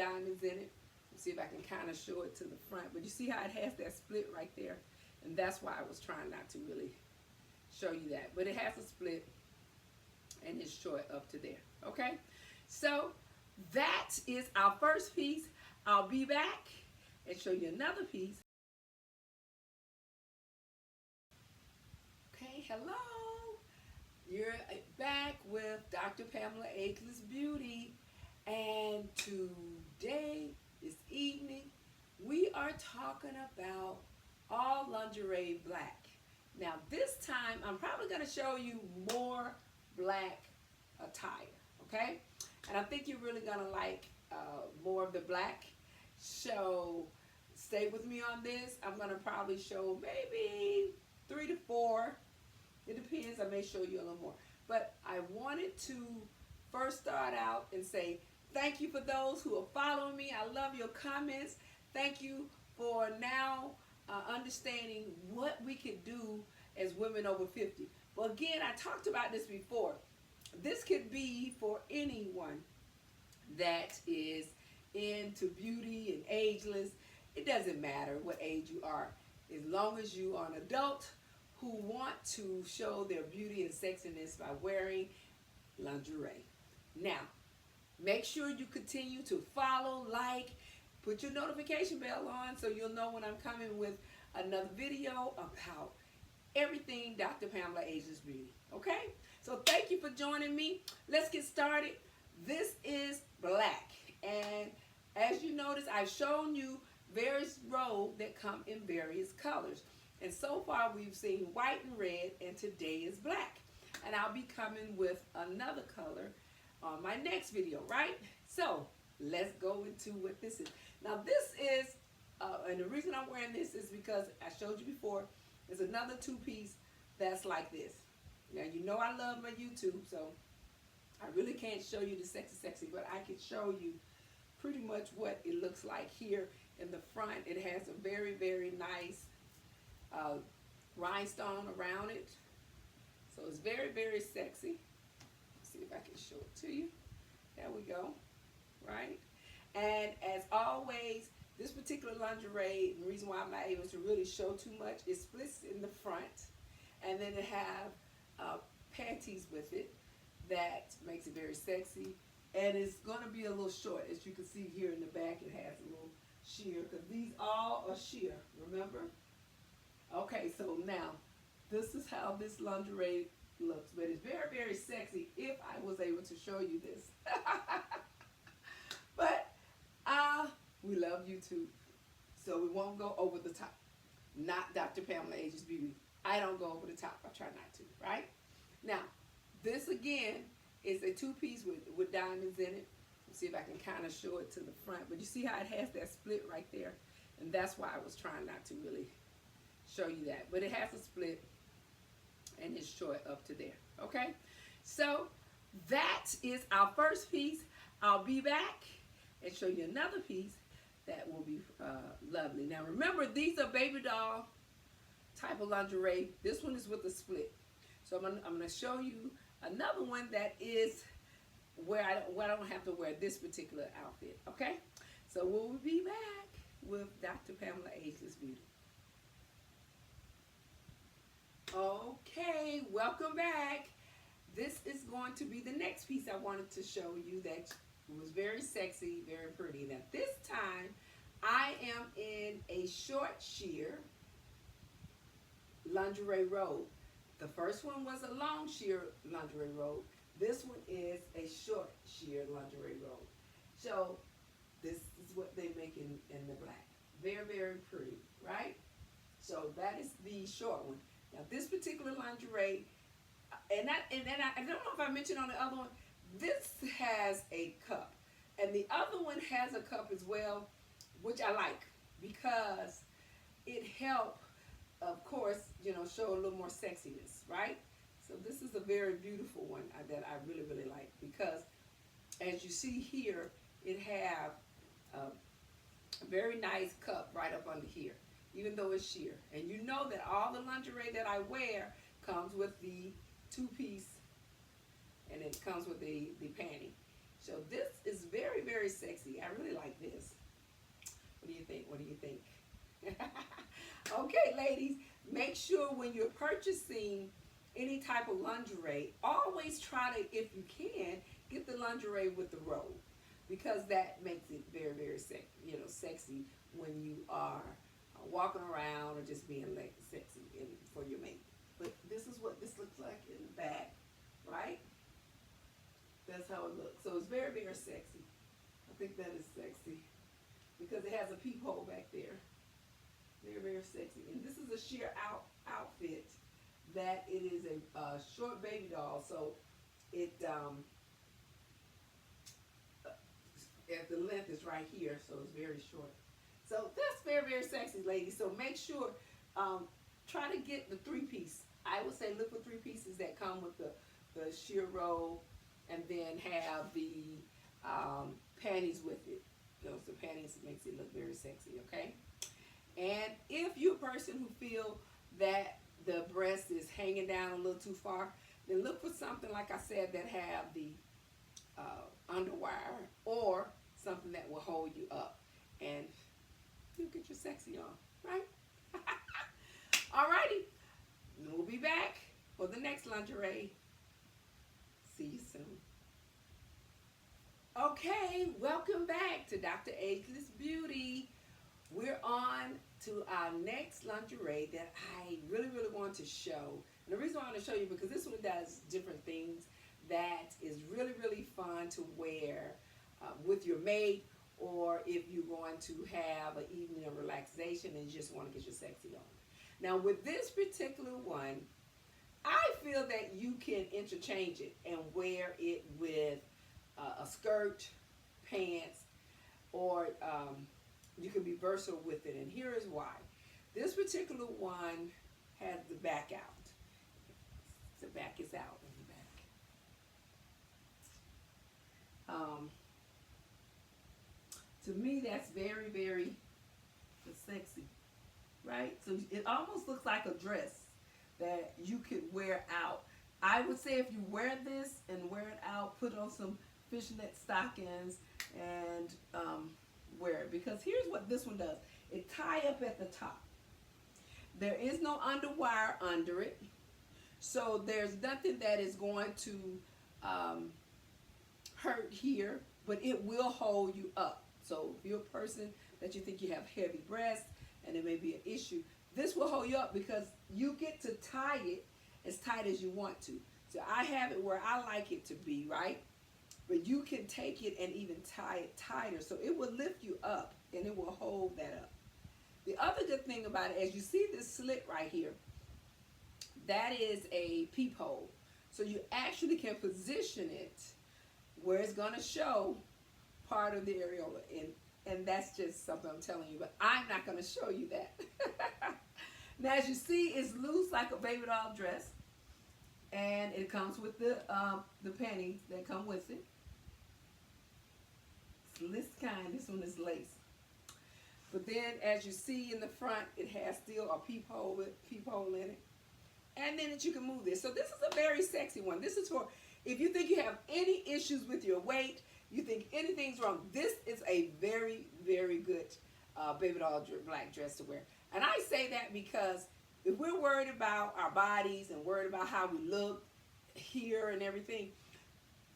diamonds in it. Let's see if I can kind of show it to the front. But you see how it has that split right there? And that's why I was trying not to really show you that. But it has a split and it's short up to there. Okay? So that is our first piece. I'll be back and show you another piece. Okay, hello. You're back with Dr. Pamela Ageless Beauty. And today, this evening, we are talking about all lingerie black. Now this time, I'm probably going to show you more black attire, okay? And I think you're really going to like more of the black. So stay with me on this. I'm going to probably show maybe 3 to 4. It depends. I may show you a little more. But I wanted to first start out and say thank you for those who are following me. I love your comments. Thank you for now understanding what we could do as women over 50. Well, again, I talked about this before. This could be for anyone that is into beauty and ageless. It doesn't matter what age you are, as long as you are an adult who want to show their beauty and sexiness by wearing lingerie. Now, make sure you continue to follow, like, put your notification bell on so you'll know when I'm coming with another video about everything Dr. Pamela Ageless Beauty. Okay? So thank you for joining me. Let's get started. This is black. And as you notice, I've shown you various robes that come in various colors. And so far we've seen white and red, and today is black. And I'll be coming with another color on my next video, right? So let's go into what this is. Now this is, and the reason I'm wearing this is because I showed you before, there's another two-piece that's like this. Now you know I love my YouTube, so I really can't show you the sexy, but I can show you pretty much what it looks like here in the front. It has a very, very nice rhinestone around it. So it's very, very sexy. Let's see if I can show it to you. There we go. Right? And as always, this particular lingerie, the reason why I'm not able to really show too much, it splits in the front. And then it have panties with it that makes it very sexy. And it's going to be a little short. As you can see here in the back, it has a little sheer, because these all are sheer, remember? Okay, so now, this is how this lingerie looks. But it's very, very sexy if I was able to show you this. But we love YouTube, so we won't go over the top. Not Dr. Pamela Ageless Beauty. I don't go over the top. I try not to, right? Now, this again is a two-piece with diamonds in it. Let's see if I can kind of show it to the front. But you see how it has that split right there? And that's why I was trying not to really show you that. But it has a split and it's short up to there. Okay? So that is our first piece. I'll be back and show you another piece that will be lovely. Now remember, these are baby doll type of lingerie. This one is with a split. So I'm gonna show you another one that is where I don't have to wear this particular outfit. Okay? So we'll be back with Dr. Pamela Ageless Beauty. Okay, welcome back. This is going to be the next piece I wanted to show you that was very sexy, very pretty. Now this time I am in a short sheer lingerie robe. The first one was a long sheer lingerie robe. This one is a short sheer lingerie robe. So this is what they make in the black. Very, very pretty, right? So that is the short one. Now this particular lingerie, and then I don't know if I mentioned on the other one, this has a cup. And the other one has a cup as well, which I like because it helps, of course, you know, show a little more sexiness, right? So this is a very beautiful one that I really, really like because as you see here, it have a very nice cup right up under here, even though it's sheer. And you know that all the lingerie that I wear comes with the two-piece, and it comes with the panty. So this is very, very sexy. I really like think? What do you think? Okay, ladies, make sure when you're purchasing any type of lingerie, always try to, if you can, get the lingerie with the robe, because that makes it very, very sexy when you are walking around or just being like sexy for your mate. But this is what this looks like in the back, right? That's how it looks. So it's very, very sexy. I think that is sexy because it has a peephole back there. Very, very sexy. And this is a sheer outfit that it is a short baby doll. So it the length is right here, so it's very short. So that's very, very sexy, ladies. So make sure, try to get the 3-piece. I would say look for 3 pieces that come with the sheer robe, and then have the panties with it. Those the panties makes it look very sexy, okay? And if you're a person who feel that the breast is hanging down a little too far, then look for something, like I said, that have the underwire or something that will hold you up, and you'll get your sexy on, right? Alrighty, we'll be back for the next lingerie. See you soon. Okay, welcome back to Dr. Ageless Beauty. We're on to our next lingerie that I really, really want to show. And the reason I want to show you, because this one does different things that is really, really fun to wear with your mate, or if you're going to have an evening of relaxation and you just want to get your sexy on. Now with this particular one, I feel that you can interchange it and wear it with a skirt, pants, or you can be versatile with it. And here is why. This particular one has the back out. The back is out in the back. To me, that's very, very sexy, right? So it almost looks like a dress that you could wear out. I would say if you wear this and wear it out, put on some fishnet stockings and wear it. Because here's what this one does. It tie up at the top. There is no underwire under it. So there's nothing that is going to hurt here, but it will hold you up. So if you're a person that you think you have heavy breasts and it may be an issue, this will hold you up because you get to tie it as tight as you want to. So I have it where I like it to be, right? But you can take it and even tie it tighter. So it will lift you up and it will hold that up. The other good thing about it, as you see this slit right here, that is a peephole. So you actually can position it where it's going to show part of the areola. And that's just something I'm telling you, but I'm not going to show you that. Now, as you see, it's loose like a baby doll dress. And it comes with the panties that come with it. It's this kind. This one is lace. But then, as you see in the front, it has still a peephole in it. And then you can move this. So this is a very sexy one. This is for if you think you have any issues with your weight, you think anything's wrong, this is a very, very good baby doll black dress to wear. And I say that because if we're worried about our bodies and worried about how we look here and everything,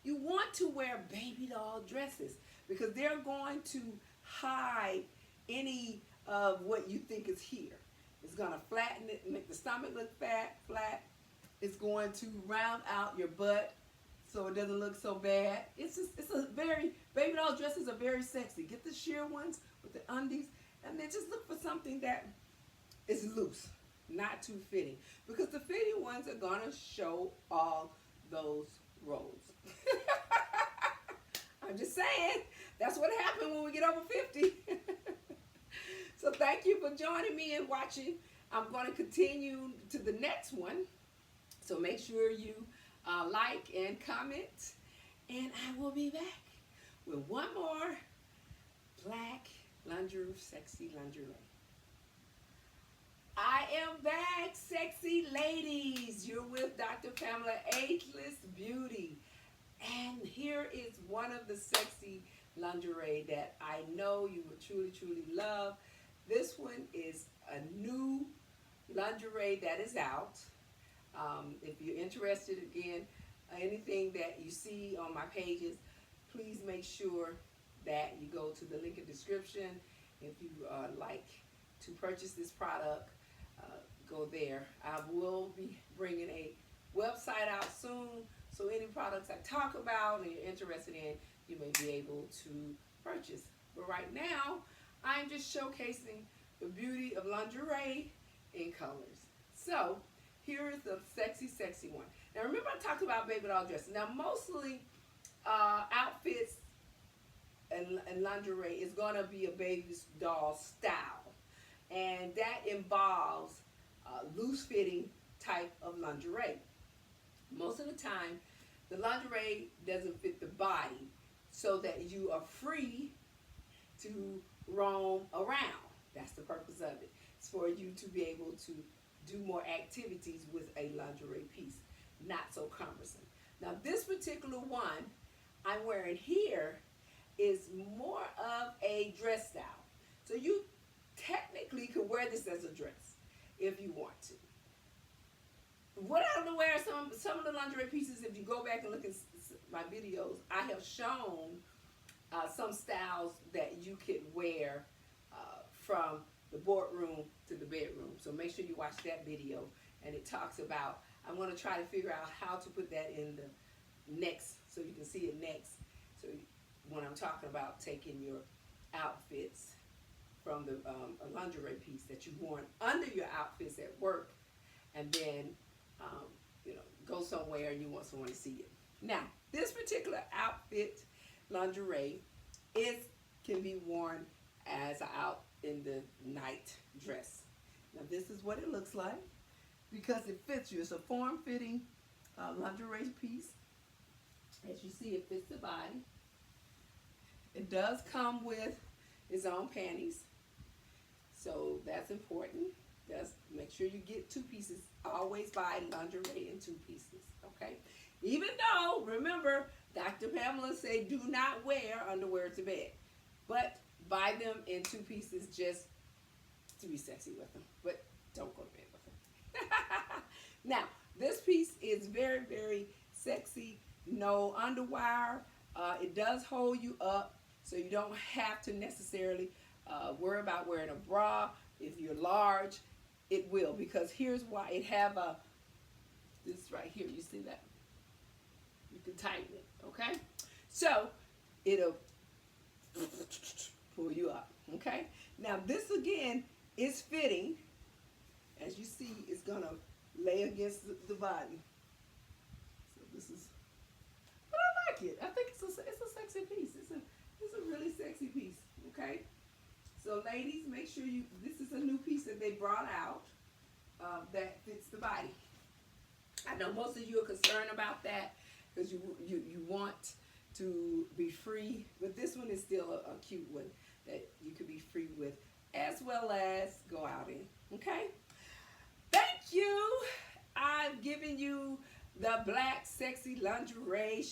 you want to wear baby doll dresses because they're going to hide any of what you think is here. It's going to flatten it, make the stomach look flat. It's going to round out your butt so it doesn't look so bad. It's a very, baby doll dresses are very sexy. Get the sheer ones with the undies, and then just look for something that is loose, not too fitting. Because the fitting ones are going to show all those rolls. I'm just saying, that's what happened when we get over 50. So thank you for joining me and watching. I'm going to continue to the next one. So make sure you like and comment. And I will be back with one more black lingerie, sexy lingerie. I am back, sexy ladies. You're with Dr. Pamela Ageless Beauty. And here is one of the sexy lingerie that I know you will truly, truly love. This one is a new lingerie that is out. If you're interested, again, anything that you see on my pages, please make sure that you go to the link in the description. If you like to purchase this product, go there. I will be bringing a website out soon, so any products I talk about and you're interested in, you may be able to purchase. But right now, I'm just showcasing the beauty of lingerie in colors. So here is the sexy, sexy one. Now remember I talked about baby doll dresses. Now mostly outfits and lingerie is going to be a baby doll style. And that involves loose fitting type of lingerie. Most of the time, the lingerie doesn't fit the body so that you are free to roam around. That's the purpose of it. It's for you to be able to do more activities with a lingerie piece, not so cumbersome. Now this particular one I'm wearing here is more of a dress style. So you technically could wear this as a dress if you want to. What I'm wearing, some of the lingerie pieces, if you go back and look at my videos, I have shown some styles that you could wear from the boardroom to the bedroom. So make sure you watch that video, and it talks about, I'm going to try to figure out how to put that in the next, so you can see it next. So when I'm talking about taking your outfits from the a lingerie piece that you've worn under your outfits at work, and then you know, go somewhere and you want someone to see it. Now, this particular outfit, lingerie, can be worn as out in the night dress. Now, this is what it looks like because it fits you. It's a form-fitting lingerie piece. As you see, it fits the body. It does come with its own panties, so that's important. Just make sure you get two pieces. Always buy lingerie in two pieces, okay? Even though, remember, Dr. Pamela said do not wear underwear to bed. But buy them in two pieces just to be sexy with them. But don't go to bed with them. Now, this piece is very, very sexy. No underwire. It does hold you up, so you don't have to necessarily worry about wearing a bra. If you're large, it will, because here's why. It have this right here. You see that? You can tighten it, okay? So it'll pull you up, okay? Now this again is fitting. As you see, it's gonna lay against the body. So this is, but I like it. I think it's a sexy piece. It's a really sexy piece, okay? So ladies, make sure this is a new piece that they brought out that fits the body. I know most of you are concerned about that because you want to be free, but this one is still a cute one that you could be free with as well as go out in, okay? Thank you. I've given you the black sexy lingerie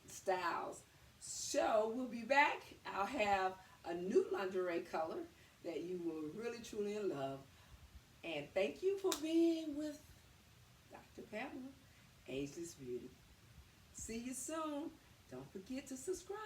styles. So we'll be back. I'll have a new lingerie color that you will really truly love. And thank you for being with Dr. Pamela, Ageless Beauty. See you soon. Don't forget to subscribe.